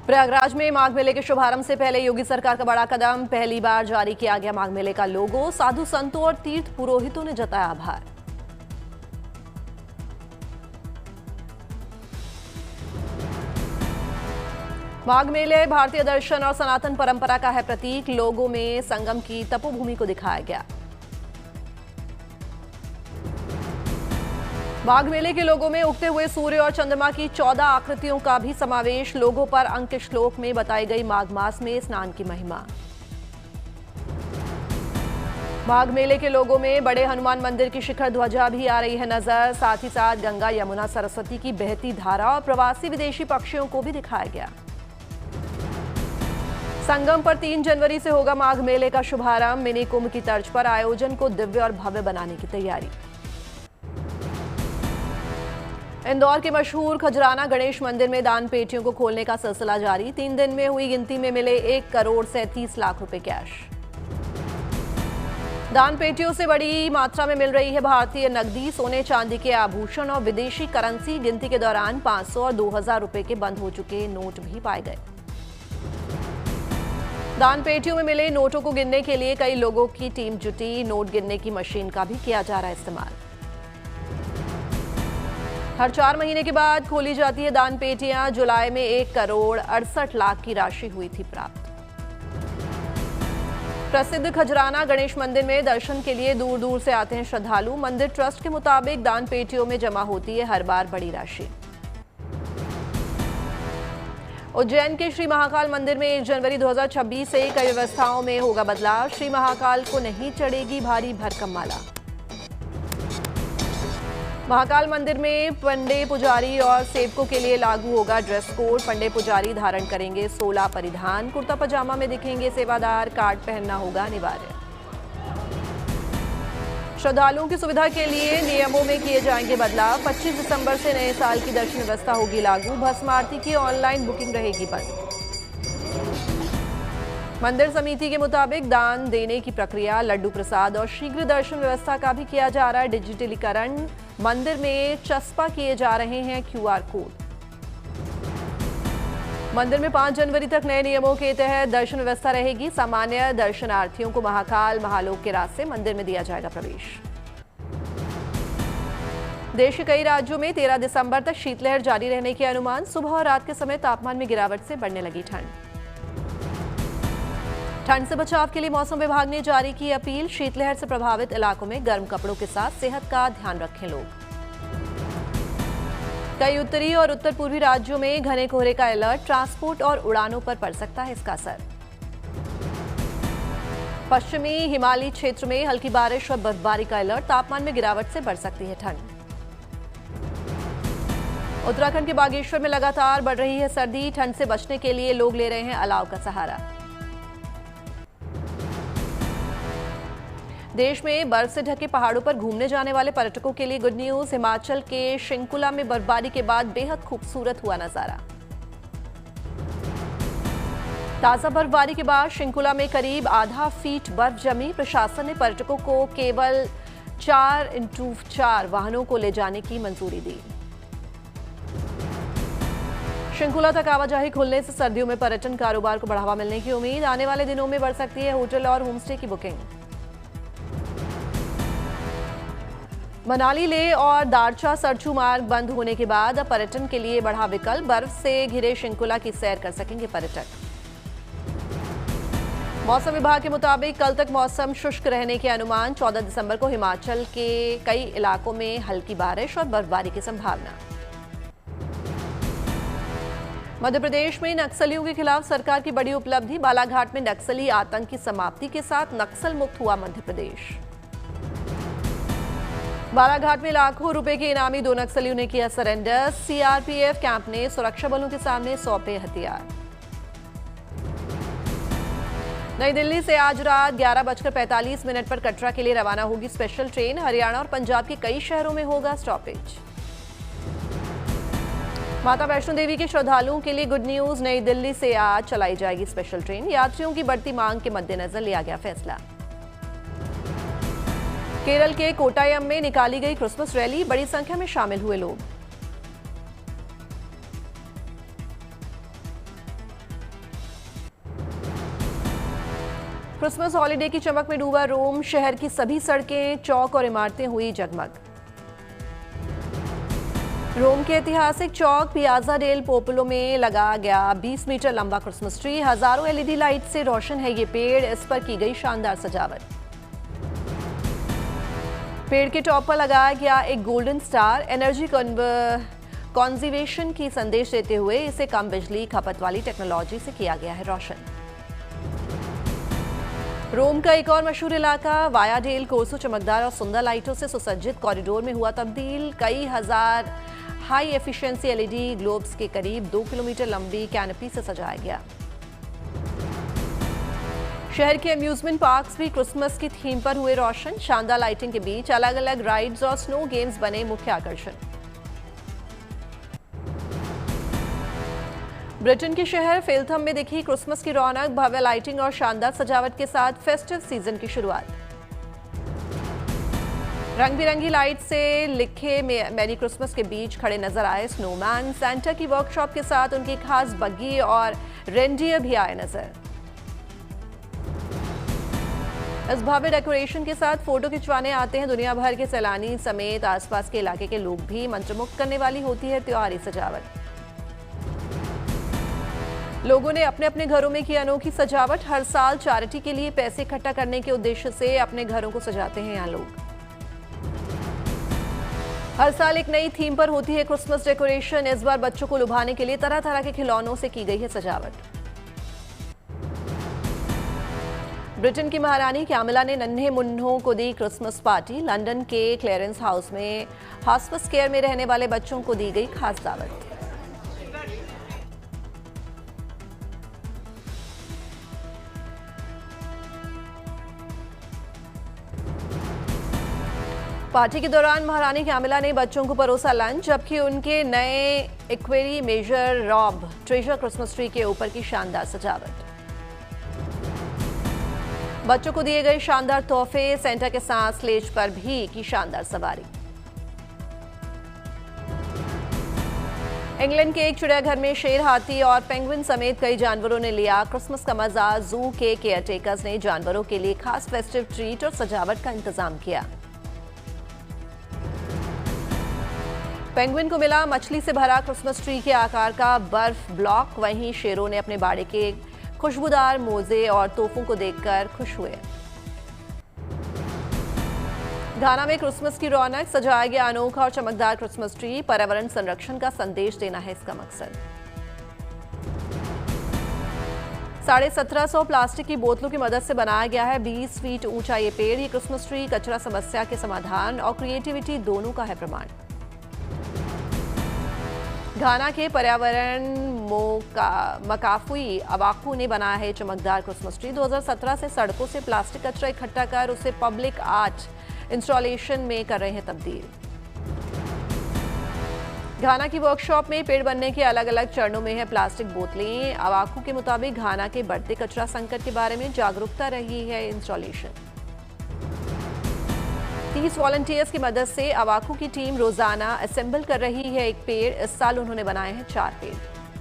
प्रयागराज में माघ मेले के शुभारंभ से पहले योगी सरकार का बड़ा कदम। पहली बार जारी किया गया माघ मेले का लोगो। साधु संतों और तीर्थ पुरोहितों ने जताया आभार। माघ मेले भारतीय दर्शन और सनातन परंपरा का है प्रतीक। लोगों में संगम की तपोभूमि को दिखाया गया। माघ मेले के लोगों में उगते हुए सूर्य और चंद्रमा की 14 आकृतियों का भी समावेश। लोगों पर अंक श्लोक में बताई गई माघ मास में स्नान की महिमा। माघ मेले के लोगों में बड़े हनुमान मंदिर की शिखर ध्वजा भी आ रही है नजर। साथ ही साथ गंगा, यमुना, सरस्वती की बहती धारा और प्रवासी विदेशी पक्षियों को भी दिखाया गया। संगम पर 3 जनवरी से होगा माघ मेले का शुभारंभ। मिनी कुंभ की तर्ज पर आयोजन को दिव्य और भव्य बनाने की तैयारी। इंदौर के मशहूर खजराना गणेश मंदिर में दान पेटियों को खोलने का सिलसिला जारी। 3 दिन में हुई गिनती में मिले 1,37,00,000 रुपए कैश। दान पेटियों से बड़ी मात्रा में मिल रही है भारतीय नकदी, सोने चांदी के आभूषण और विदेशी करेंसी। गिनती के दौरान 500 और 2,000 रुपए के बंद हो चुके नोट भी पाए गए। दान पेटियों में मिले नोटों को गिनने के लिए कई लोगों की टीम जुटी। नोट गिनने की मशीन का भी किया जा रहा है इस्तेमाल। हर 4 महीने के बाद खोली जाती है दान पेटियां। जुलाई में 1,68,00,000 की राशि हुई थी प्राप्त। प्रसिद्ध खजराना गणेश मंदिर में दर्शन के लिए दूर दूर से आते हैं श्रद्धालु। मंदिर ट्रस्ट के मुताबिक दान पेटियों में जमा होती है हर बार बड़ी राशि। उज्जैन के श्री महाकाल मंदिर में 1 जनवरी 2026 से कई व्यवस्थाओं में होगा बदलाव। श्री महाकाल को नहीं चढ़ेगी भारी भरकम माला। महाकाल मंदिर में पंडे पुजारी और सेवकों के लिए लागू होगा ड्रेस कोड। पंडे पुजारी धारण करेंगे 16 परिधान। कुर्ता पजामा में दिखेंगे सेवादार। कार्ड पहनना होगा अनिवार्य। श्रद्धालुओं की सुविधा के लिए नियमों में किए जाएंगे बदलाव। 25 दिसंबर से नए साल की दर्शन व्यवस्था होगी लागू। भस्म आरती की ऑनलाइन बुकिंग रहेगी बंद। मंदिर समिति के मुताबिक दान देने की प्रक्रिया, लड्डू प्रसाद और शीघ्र दर्शन व्यवस्था का भी किया जा रहा है डिजिटलीकरण। मंदिर में चस्पा किए जा रहे हैं QR कोड। मंदिर में 5 जनवरी तक नए नियमों के तहत दर्शन व्यवस्था रहेगी। सामान्य दर्शनार्थियों को महाकाल महालोक के रास्ते मंदिर में दिया जाएगा प्रवेश। देश के कई राज्यों में 13 दिसंबर तक शीतलहर जारी रहने के अनुमान। सुबह और रात के समय तापमान में गिरावट से बढ़ने लगी ठंड से बचाव के लिए मौसम विभाग ने जारी की अपील। शीतलहर से प्रभावित इलाकों में गर्म कपड़ों के साथ सेहत का ध्यान रखें लोग। कई उत्तरी और उत्तर पूर्वी राज्यों में घने कोहरे का अलर्ट। ट्रांसपोर्ट और उड़ानों पर पड़ सकता है इसका असर। पश्चिमी हिमालयी क्षेत्र में हल्की बारिश और बर्फबारी का अलर्ट। तापमान में गिरावट से बढ़ सकती है ठंड। उत्तराखंड के बागेश्वर में लगातार बढ़ रही है सर्दी। ठंड से बचने के लिए लोग ले रहे हैं अलाव का सहारा। देश में बर्फ से ढके पहाड़ों पर घूमने जाने वाले पर्यटकों के लिए गुड न्यूज। हिमाचल के शिंकुला में बर्फबारी के बाद बेहद खूबसूरत हुआ नजारा। ताजा बर्फबारी के बाद शिंकुला में करीब आधा फीट बर्फ जमी। प्रशासन ने पर्यटकों को केवल 4x4 वाहनों को ले जाने की मंजूरी दी। शिंकुला तक आवाजाही खुलने से सर्दियों में पर्यटन कारोबार को बढ़ावा मिलने की उम्मीद। आने वाले दिनों में बढ़ सकती है होटल और होमस्टे की बुकिंग। मनाली लेह और दारचा सरचू मार्ग बंद होने के बाद अब पर्यटन के लिए बढ़ा विकल्प। बर्फ से घिरे शिंकुला की सैर कर सकेंगे पर्यटक। मौसम विभाग के मुताबिक कल तक मौसम शुष्क रहने के अनुमान। 14 दिसंबर को हिमाचल के कई इलाकों में हल्की बारिश और बर्फबारी की संभावना। मध्य प्रदेश में नक्सलियों के खिलाफ सरकार की बड़ी उपलब्धि। बालाघाट में नक्सली आतंक की समाप्ति के साथ नक्सल मुक्त हुआ मध्य प्रदेश। बालाघाट में लाखों रुपए के इनामी 2 नक्सलियों ने किया सरेंडर। CRPF कैंप ने सुरक्षा बलों के सामने सौंपे हथियार। नई दिल्ली से आज रात 11:45 पर कटरा के लिए रवाना होगी स्पेशल ट्रेन। हरियाणा और पंजाब के कई शहरों में होगा स्टॉपेज। माता वैष्णो देवी के श्रद्धालुओं के लिए गुड न्यूज। नई दिल्ली से आज चलाई जाएगी स्पेशल ट्रेन। यात्रियों की बढ़ती मांग के मद्देनजर लिया गया फैसला। केरल के कोटायम में निकाली गई क्रिसमस रैली। बड़ी संख्या में शामिल हुए लोग। क्रिसमस हॉलिडे की चमक में डूबा रोम, शहर की सभी सड़कें, चौक और इमारतें हुई जगमग। रोम के ऐतिहासिक चौक पियाज़ा डेल पोपुलो में लगा गया 20 मीटर लंबा क्रिसमस ट्री। हजारों एलईडी लाइट से रोशन है ये पेड़, इस पर की गई शानदार सजावट। पेड़ के टॉप पर लगाया गया एक गोल्डन स्टार, एनर्जी कंजर्वेशन की संदेश देते हुए इसे कम बिजली खपत वाली टेक्नोलॉजी से किया गया है रोशन। रोम का एक और मशहूर इलाका वाया डेल कोर्सो चमकदार और सुंदर लाइटों से सुसज्जित कॉरिडोर में हुआ तब्दील। कई हजार हाई एफिशिएंसी एलईडी ग्लोब्स के करीब 2 किलोमीटर लंबी कैनपी से सजाया गया। शहर के अम्यूजमेंट पार्क्स भी क्रिसमस की थीम पर हुए रोशन। शानदार लाइटिंग के बीच अलग अलग राइड्स और स्नो गेम्स बने मुख्य आकर्षण। ब्रिटेन के शहर फेल्थम में दिखी क्रिसमस की रौनक, भव्य लाइटिंग और शानदार सजावट के साथ फेस्टिव सीजन की शुरुआत। रंग बिरंगी लाइट से लिखे मैरी क्रिसमस के बीच खड़े नजर आए स्नोमैन। सैंटा की वर्कशॉप के साथ उनकी खास बग्गी और रेंडियर भी आए नजर। इस भव्य डेकोरेशन के साथ फोटो खिंचवाने आते हैं दुनिया भर के सैलानी समेत आसपास के इलाके के लोग भी। मंत्रमुग्ध करने वाली होती है त्योहारी सजावट। लोगों ने अपने अपने घरों में की अनोखी सजावट। हर साल चैरिटी के लिए पैसे इकट्ठा करने के उद्देश्य से अपने घरों को सजाते हैं यहाँ लोग। हर साल एक नई थीम पर होती है क्रिसमस डेकोरेशन। इस बार बच्चों को लुभाने के लिए तरह तरह के खिलौनों से की गई है सजावट। ब्रिटेन की महारानी कैमिला ने नन्हे मुन्नों को दी क्रिसमस पार्टी। लंदन के क्लेरेंस हाउस में हॉस्पिस केयर में रहने वाले बच्चों को दी गई खास दावत। पार्टी के दौरान महारानी कैमिला ने बच्चों को परोसा लंच, जबकि उनके नए इक्वेरी मेजर रॉब ट्रेजर क्रिसमस ट्री के ऊपर की शानदार सजावट। बच्चों को दिए गए शानदार तोहफे, सेंटा के साथ स्लेज पर भी की शानदार सवारी। इंग्लैंड के एक चिड़ियाघर में शेर, हाथी और पेंगुइन समेत कई जानवरों ने लिया क्रिसमस का मजा। जू के केयरटेकर्स ने जानवरों के लिए खास फेस्टिव ट्रीट और सजावट का इंतजाम किया। पेंगुइन को मिला मछली से भरा क्रिसमस ट्री के आकार का बर्फ ब्लॉक। वहीं शेरों ने अपने बाड़े के खुशबूदार मोजे और तोहफों को देखकर खुश हुए। घाना में क्रिसमस की रौनक, सजाया गया अनोखा और चमकदार क्रिसमस ट्री। पर्यावरण संरक्षण का संदेश देना है इसका मकसद। 1750 प्लास्टिक की बोतलों की मदद से बनाया गया है 20 फीट ऊंचा ये पेड़। ये क्रिसमस ट्री कचरा समस्या के समाधान और क्रिएटिविटी दोनों का है प्रमाण। घाना के पर्यावरण मकाफुई अवाकू ने बनाया है चमकदार क्रिसमस ट्री। 2017 से सड़कों से प्लास्टिक कचरा इकट्ठा कर उसे पब्लिक आर्ट इंस्टॉलेशन में कर रहे हैं तब्दील। घाना की वर्कशॉप में पेड़ बनने के अलग अलग चरणों में है प्लास्टिक बोतलें। अवाकू के मुताबिक घाना के बढ़ते कचरा संकट के बारे में जागरूकता रही है इंस्टॉलेशन। 30 वॉलंटियर्स की मदद से अवाकू की टीम रोजाना असेंबल कर रही है एक पेड़। इस साल उन्होंने बनाए हैं 4 पेड़।